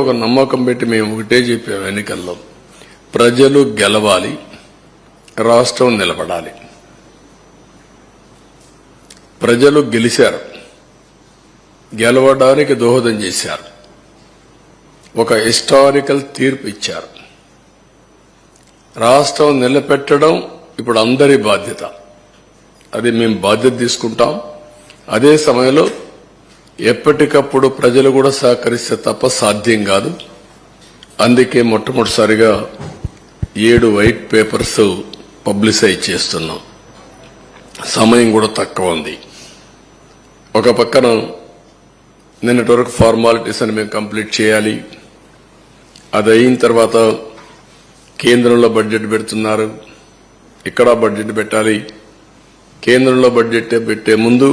ఒక నమ్మకం పెట్టి మేము ఒకటే చెప్పాము, ఎన్నికల్లో ప్రజలు గెలవాలి, రాష్ట్రం నిలబడాలి. ప్రజలు గెలిచారు, గెలవడానికి దోహదం చేశారు, ఒక హిస్టారికల్ తీర్పు ఇచ్చారు. రాష్ట్రం నిలబెట్టడం ఇప్పుడు అందరి బాధ్యత. అది మేము బాధ్యత తీసుకుంటాం. అదే సమయంలో ఎప్పటికప్పుడు ప్రజలు కూడా సహకరిస్తే తప్ప సాధ్యం కాదు. అందుకే మొట్టమొదటిసారిగా 7 వైట్ పేపర్స్ పబ్లిసైజ్ చేస్తున్నాం. సమయం కూడా తక్కువ ఉంది. ఒక పక్కన నిన్నటి వరకు ఫార్మాలిటీస్ అని మేము కంప్లీట్ చేయాలి. అది అయిన తర్వాత కేంద్రంలో బడ్జెట్ పెడుతున్నారు, ఇక్కడ బడ్జెట్ పెట్టాలి. కేంద్రంలో బడ్జెట్ పెట్టే ముందు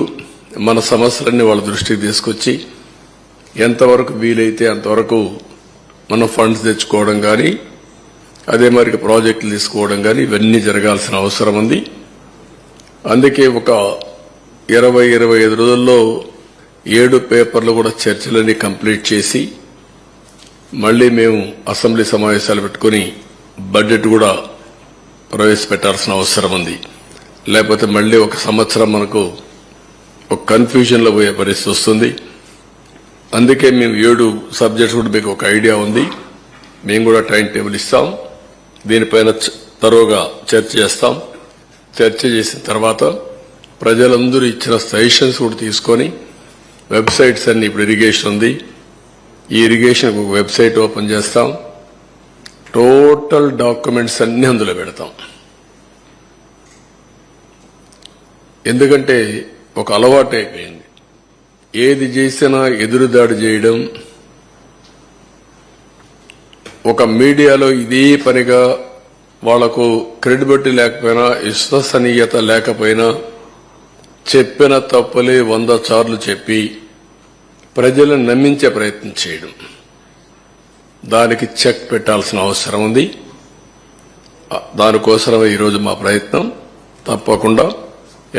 మన సమస్యలన్నీ వాళ్ళ దృష్టికి తీసుకొచ్చి ఎంతవరకు వీలైతే అంతవరకు మనం ఫండ్స్ తెచ్చుకోవడం కానీ, అదే మరి ప్రాజెక్టులు తీసుకోవడం కానీ ఇవన్నీ జరగాల్సిన అవసరం ఉంది. అందుకే ఒక 20-25 రోజుల్లో 7 పేపర్లు కూడా చర్చలన్నీ కంప్లీట్ చేసి మళ్లీ మేము అసెంబ్లీ సమావేశాలు పెట్టుకుని బడ్జెట్ కూడా ప్రవేశపెట్టాల్సిన అవసరం ఉంది. లేకపోతే మళ్లీ ఒక సంవత్సరం మనకు ఒక కన్ఫ్యూజన్ లో పోయే పరిస్థితి వస్తుంది. అందుకే మేము 7 సబ్జెక్ట్స్ కూడా మీకు ఒక ఐడియా ఉంది. మేము కూడా టైం టేబుల్ ఇస్తాం. దీనిపైన తరోగా చర్చ చేస్తాం. చర్చ చేసిన తర్వాత ప్రజలందరూ ఇచ్చిన సజెషన్స్ కూడా తీసుకొని వెబ్సైట్స్ అన్ని, ఇప్పుడు ఇరిగేషన్ ఉంది, ఈ ఇరిగేషన్ ఒక వెబ్సైట్ ఓపెన్ చేస్తాం. టోటల్ డాక్యుమెంట్స్ అన్ని అందులో పెడతాం. ఎందుకంటే ఒక అలవాటు అయిపోయింది, ఏది చేసినా ఎదురుదాడి చేయడం. ఒక మీడియాలో ఇదే పనిగా వాళ్లకు క్రెడిబిలిటీ లేకపోయినా, విశ్వసనీయత లేకపోయినా చెప్పిన తప్పులే 100 సార్లు చెప్పి ప్రజలను నమ్మించే ప్రయత్నం చేయడం. దానికి చెక్ పెట్టాల్సిన అవసరం ఉంది. దానికోసమే ఈరోజు మా ప్రయత్నం. తప్పకుండా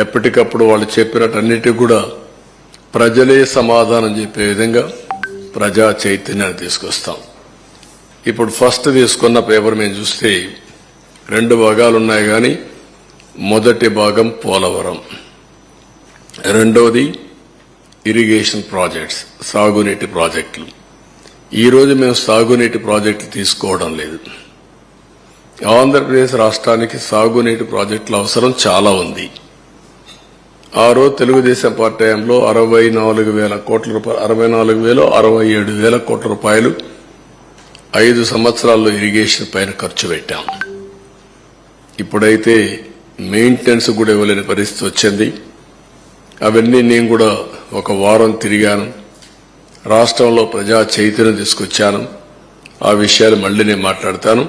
ఎప్పటికప్పుడు వాళ్ళు చెప్పినట్టన్నిటికీ కూడా ప్రజలే సమాధానం చెప్పే విధంగా ప్రజా చైతన్యాన్ని తీసుకొస్తాం. ఇప్పుడు ఫస్ట్ తీసుకున్న పేపర్ మేము చూస్తే 2 భాగాలు ఉన్నాయి. కానీ మొదటి భాగం పోలవరం, రెండోది ఇరిగేషన్ ప్రాజెక్ట్స్, సాగునీటి ప్రాజెక్టులు. ఈరోజు మేము సాగునీటి ప్రాజెక్టులు తీసుకోవడం లేదు. ఆంధ్రప్రదేశ్ రాష్ట్రానికి సాగునీటి ప్రాజెక్టుల అవసరం చాలా ఉంది. ఆ రోజు తెలుగుదేశం పార్టీ టైంలో 64,000 కోట్ల రూపాయలు, 67,000 కోట్ల రూపాయలు 5 సంవత్సరాల్లో ఇరిగేషన్ పైన ఖర్చు పెట్టాం. ఇప్పుడైతే మెయింటెనెన్స్ కూడా ఇవ్వలేని పరిస్థితి వచ్చింది. అవన్నీ నేను కూడా ఒక వారం తిరిగాను. రాష్ట్రంలో ప్రజా చైతన్యం తీసుకొచ్చాను. ఆ విషయాలు మళ్లీ నేను మాట్లాడతాను.